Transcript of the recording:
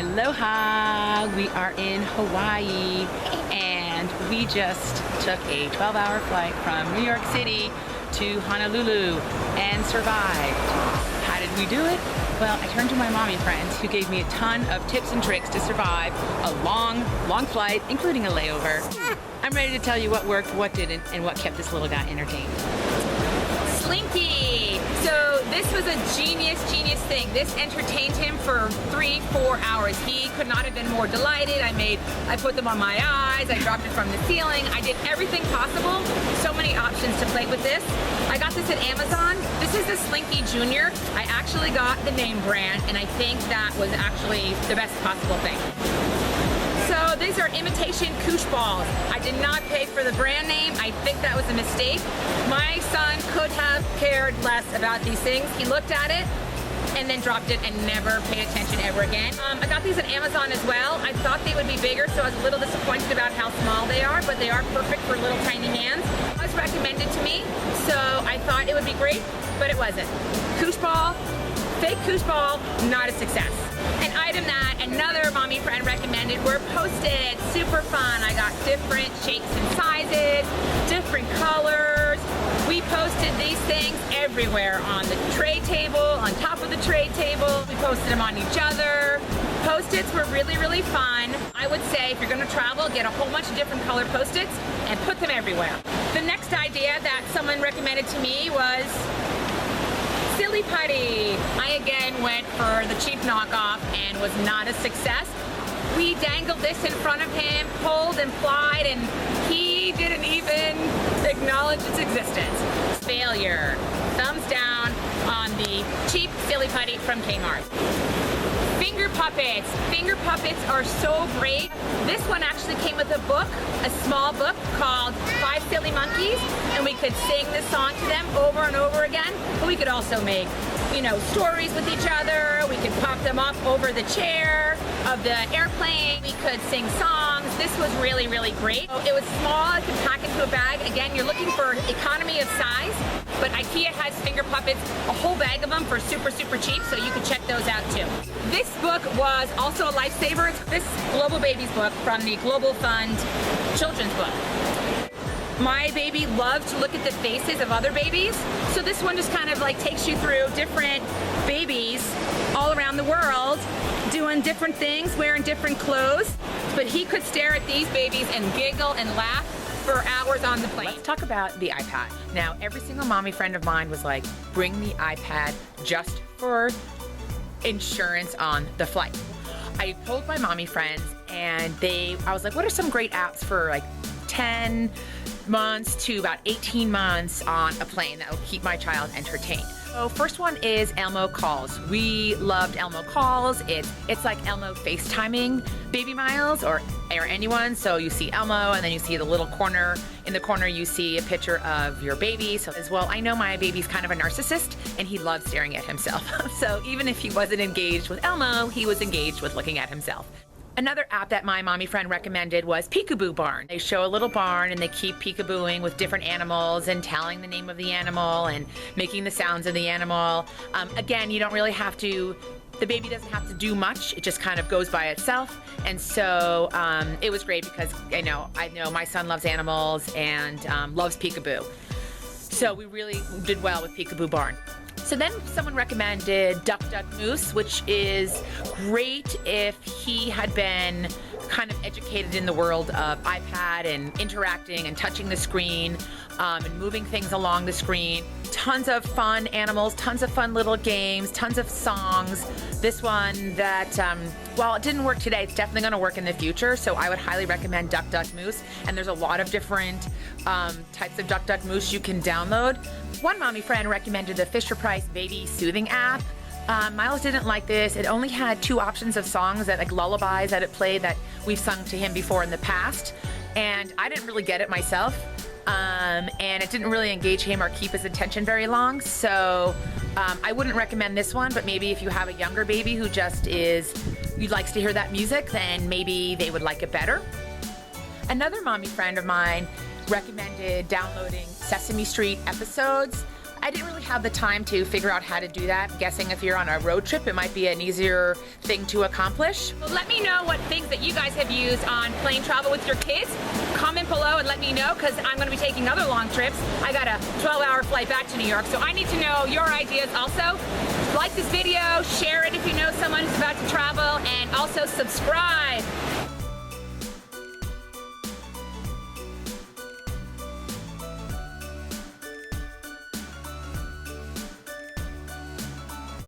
Aloha! We are in Hawaii and we just took a 12-hour flight from New York City to Honolulu and survived. How did we do it? Well, I turned to my mommy friends who gave me a ton of tips and tricks to survive a long flight, including a layover. I'm ready to tell you what worked, what didn't, and what kept this little guy entertained. Slinky! So this was a genius thing. This entertained him for 3-4 hours. He could not have been more delighted. I put them on my eyes, I dropped it from the ceiling, I did everything possible. So many options to play with this. I got this at Amazon. This is the Slinky Junior. I actually got the name brand, and I think that was actually the best possible thing. So these are imitation koosh balls. I did not pay for the brand name. I think that was a mistake. My son could have cared less about these things. He looked at it and then dropped it and never paid attention ever again. I got these at Amazon as well. I thought they would be bigger, so I was a little disappointed about how small they are, but they are perfect for little tiny hands. It was recommended to me, so I thought it would be great, but it wasn't. Koosh ball, fake koosh ball, not a success. An item that another mommy friend recommended were Post-its. Super fun. I got different shapes and sizes, different colors. We posted these things everywhere, on the tray table, on top of the tray table. We posted them on each other. Post-its were really fun. I would say if you're going to travel, get a whole bunch of different color Post-its and put them everywhere. The next idea that someone recommended to me was Silly Putty. I again went for the cheap knockoff and was not a success. We dangled this in front of him, pulled and plied, and he didn't even acknowledge its existence. Failure. Thumbs down on the cheap Silly Putty from Kmart. Finger puppets. Finger puppets are so great. This one actually came with a book, a small book called 5 Silly Monkeys, and we could sing this song to them over and over again. But we could also make, stories with each other. We could pop them up over the chair of the airplane. We could sing songs. This was really great. It was small. It could pack into a bag. Again, you're looking for economy of size, but IKEA has finger puppets, a whole bag of them for super cheap, so you can check those out too. This book was also a lifesaver. It's this Global Babies book from the Global Fund children's book. My baby loved to look at the faces of other babies, so this one just kind of takes you through different babies all around the world doing different things, wearing different clothes, but he could stare at these babies and giggle and laugh for hours on the plane. Let's talk about the iPad. Now, every single mommy friend of mine was like, bring the iPad just for insurance on the flight. I told my mommy friends and I was like, what are some great apps for 10 months to about 18 months on a plane that will keep my child entertained? So first one is Elmo Calls. We loved Elmo Calls. It's like Elmo FaceTiming Baby Miles or anyone. So you see Elmo and then you see the little corner. In the corner you see a picture of your baby. So as well, I know my baby's kind of a narcissist and he loves staring at himself. So even if he wasn't engaged with Elmo, he was engaged with looking at himself. Another app that my mommy friend recommended was Peekaboo Barn. They show a little barn and they keep peekabooing with different animals and telling the name of the animal and making the sounds of the animal. Again, you don't really have to, the baby doesn't have to do much. It just kind of goes by itself. And so it was great because I know my son loves animals and loves peekaboo. So we really did well with Peekaboo Barn. So then someone recommended Duck Duck Moose, which is great if he had been kind of educated in the world of iPad and interacting and touching the screen and moving things along the screen. Tons of fun animals, tons of fun little games, tons of songs. This one that, while it didn't work today, it's definitely going to work in the future. So I would highly recommend Duck Duck Moose. And there's a lot of different types of Duck Duck Moose you can download. One mommy friend recommended the Fisher-Price Baby Soothing app. Miles didn't like this. It only had 2 options of songs that lullabies that it played that we've sung to him before in the past. And I didn't really get it myself. And it didn't really engage him or keep his attention very long. So I wouldn't recommend this one, but maybe if you have a younger baby who likes to hear that music, then maybe they would like it better. Another mommy friend of mine recommended downloading Sesame Street episodes. I didn't really have the time to figure out how to do that. I'm guessing if you're on a road trip, it might be an easier thing to accomplish. Well, let me know what things that you guys have used on plane travel with your kids. Comment below and let me know, because I'm going to be taking other long trips. I got a 12-hour flight back to New York, so I need to know your ideas also. Like this video, share it if you know someone who's about to travel, and also subscribe.